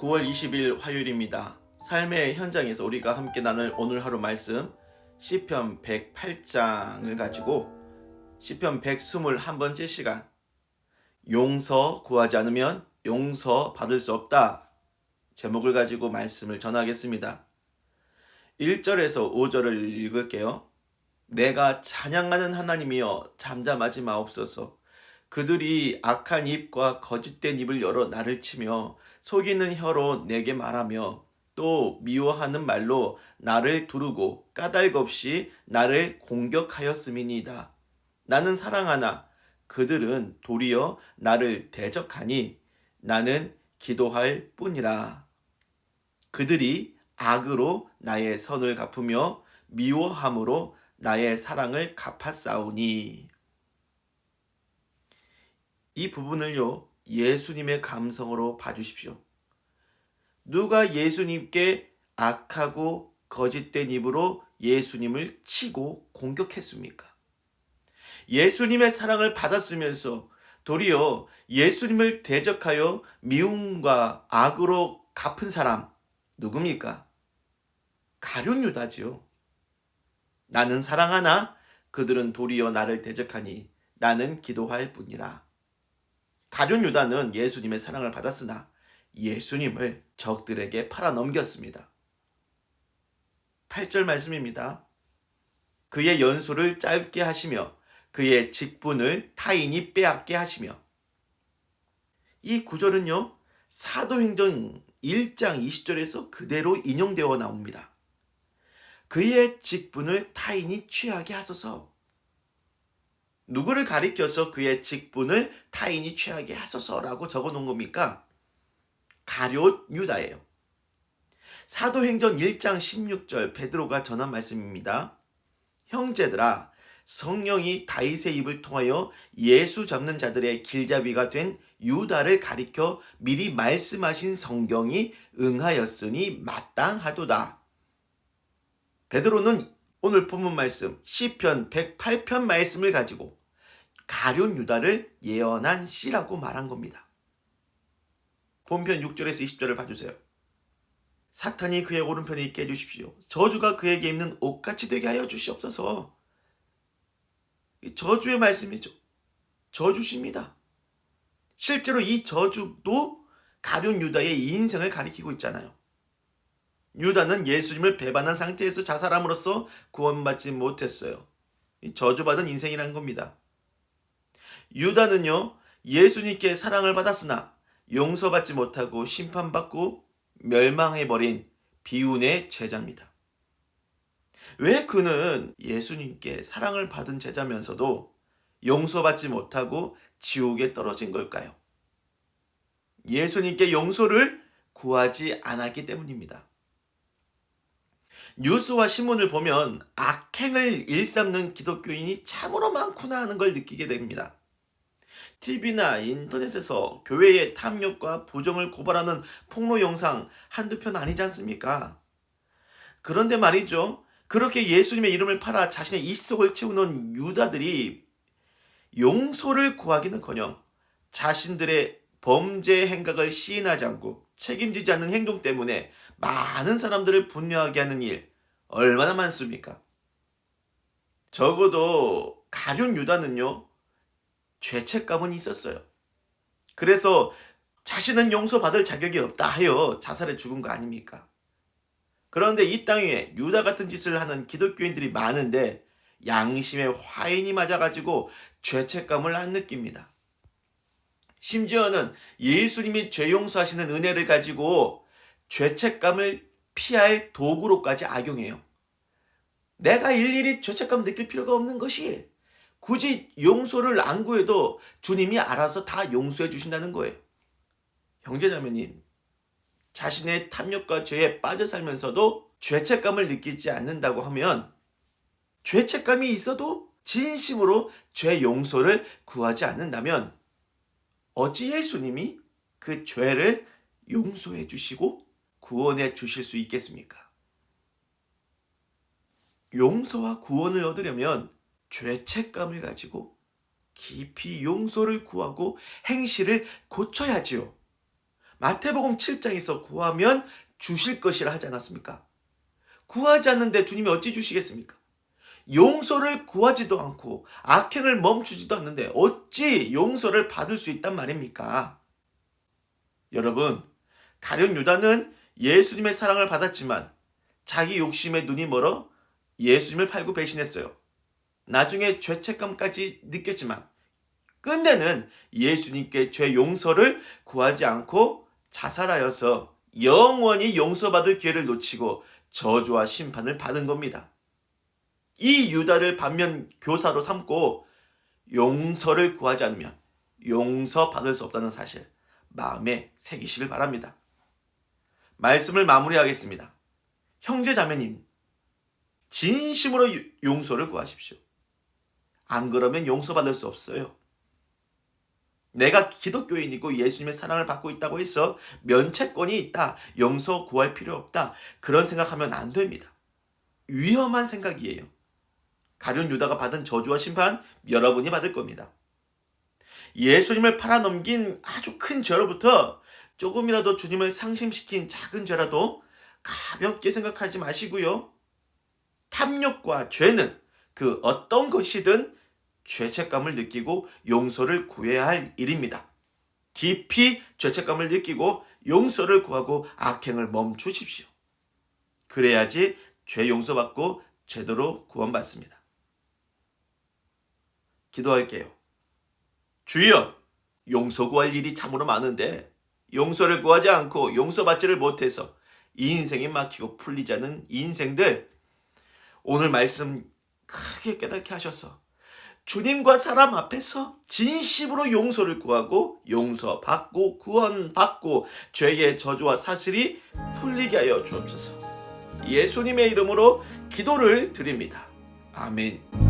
9월 20일 화요일입니다. 삶의 현장에서 우리가 함께 나눌 오늘 하루 말씀 시편 108장을 가지고 시편 121번째 시간 용서 구하지 않으면 용서 받을 수 없다 제목을 가지고 말씀을 전하겠습니다. 1절에서 5절을 읽을게요. 내가 찬양하는 하나님이여 잠잠하지 마옵소서. 그들이 악한 입과 거짓된 입을 열어 나를 치며 속이는 혀로 내게 말하며 또 미워하는 말로 나를 두르고 까닭없이 나를 공격하였음이니이다. 나는 사랑하나 그들은 도리어 나를 대적하니 나는 기도할 뿐이라. 그들이 악으로 나의 선을 갚으며 미워함으로 나의 사랑을 갚았사오니. 이 부분을요, 예수님의 감성으로 봐주십시오. 누가 예수님께 악하고 거짓된 입으로 예수님을 치고 공격했습니까? 예수님의 사랑을 받았으면서 도리어 예수님을 대적하여 미움과 악으로 갚은 사람 누굽니까? 가룟 유다지요. 나는 사랑하나 그들은 도리어 나를 대적하니 나는 기도할 뿐이라. 가룟 유다는 예수님의 사랑을 받았으나 예수님을 적들에게 팔아넘겼습니다. 8절 말씀입니다. 그의 연수를 짧게 하시며 그의 직분을 타인이 빼앗게 하시며. 이 구절은요, 사도행전 1장 20절에서 그대로 인용되어 나옵니다. 그의 직분을 타인이 취하게 하소서. 누구를 가리켜서 그의 직분을 타인이 취하게 하소서라고 적어놓은 겁니까? 가룟 유다예요. 사도행전 1장 16절 베드로가 전한 말씀입니다. 형제들아, 성령이 다윗의 입을 통하여 예수 잡는 자들의 길잡이가 된 유다를 가리켜 미리 말씀하신 성경이 응하였으니 마땅하도다. 베드로는 오늘 본문 말씀 시편 108편 말씀을 가지고 가룟 유다를 예언한 씨라고 말한 겁니다. 본편 6절에서 20절을 봐주세요. 사탄이 그의 오른편에 있게 해주십시오. 저주가 그에게 입는 옷같이 되게 하여 주시옵소서. 저주의 말씀이죠. 저주십니다. 실제로 이 저주도 가룟 유다의 인생을 가리키고 있잖아요. 유다는 예수님을 배반한 상태에서 자살함으로써 구원받지 못했어요. 저주받은 인생이란 겁니다. 유다는요, 예수님께 사랑을 받았으나 용서받지 못하고 심판받고 멸망해버린 비운의 제자입니다. 왜 그는 예수님께 사랑을 받은 제자면서도 용서받지 못하고 지옥에 떨어진 걸까요? 예수님께 용서를 구하지 않았기 때문입니다. 뉴스와 신문을 보면 악행을 일삼는 기독교인이 참으로 많구나 하는 걸 느끼게 됩니다. TV나 인터넷에서 교회의 탐욕과 부정을 고발하는 폭로 영상 한두 편 아니지 않습니까? 그런데 말이죠. 그렇게 예수님의 이름을 팔아 자신의 입속을 채우는 유다들이 용서를 구하기는커녕 자신들의 범죄 행각을 시인하지 않고 책임지지 않는 행동 때문에 많은 사람들을 분노하게 하는 일 얼마나 많습니까? 적어도 가룟 유다는요, 죄책감은 있었어요. 그래서 자신은 용서받을 자격이 없다 하여 자살해 죽은 거 아닙니까? 그런데 이 땅 위에 유다 같은 짓을 하는 기독교인들이 많은데 양심에 화인이 맞아가지고 죄책감을 안 느낍니다. 심지어는 예수님이 죄 용서하시는 은혜를 가지고 죄책감을 피할 도구로까지 악용해요. 내가 일일이 죄책감 느낄 필요가 없는 것이 굳이 용서를 안 구해도 주님이 알아서 다 용서해 주신다는 거예요. 형제자매님, 자신의 탐욕과 죄에 빠져 살면서도 죄책감을 느끼지 않는다고 하면 죄책감이 있어도 진심으로 죄 용서를 구하지 않는다면 어찌 예수님이 그 죄를 용서해 주시고 구원해 주실 수 있겠습니까? 용서와 구원을 얻으려면 죄책감을 가지고 깊이 용서를 구하고 행실을 고쳐야지요. 마태복음 7장에서 구하면 주실 것이라 하지 않았습니까? 구하지 않는데 주님이 어찌 주시겠습니까? 용서를 구하지도 않고 악행을 멈추지도 않는데 어찌 용서를 받을 수 있단 말입니까? 여러분, 가룟 유다는 예수님의 사랑을 받았지만 자기 욕심에 눈이 멀어 예수님을 팔고 배신했어요. 나중에 죄책감까지 느꼈지만 끝내는 예수님께 죄 용서를 구하지 않고 자살하여서 영원히 용서받을 기회를 놓치고 저주와 심판을 받은 겁니다. 이 유다를 반면 교사로 삼고 용서를 구하지 않으면 용서받을 수 없다는 사실 마음에 새기시길 바랍니다. 말씀을 마무리하겠습니다. 형제자매님, 진심으로 용서를 구하십시오. 안 그러면 용서받을 수 없어요. 내가 기독교인이고 예수님의 사랑을 받고 있다고 해서 면책권이 있다, 용서 구할 필요 없다, 그런 생각하면 안 됩니다. 위험한 생각이에요. 가룟 유다가 받은 저주와 심판 여러분이 받을 겁니다. 예수님을 팔아넘긴 아주 큰 죄로부터 조금이라도 주님을 상심시킨 작은 죄라도 가볍게 생각하지 마시고요. 탐욕과 죄는 그 어떤 것이든 죄책감을 느끼고 용서를 구해야 할 일입니다. 깊이 죄책감을 느끼고 용서를 구하고 악행을 멈추십시오. 그래야지 죄 용서받고 제대로 구원받습니다. 기도할게요. 주여, 용서 구할 일이 참으로 많은데 용서를 구하지 않고 용서받지를 못해서 이 인생이 막히고 풀리지 않은 인생들, 오늘 말씀 크게 깨닫게 하셔서 주님과 사람 앞에서 진심으로 용서를 구하고 용서받고 구원받고 죄의 저주와 사슬이 풀리게 하여 주옵소서. 예수님의 이름으로 기도를 드립니다. 아멘.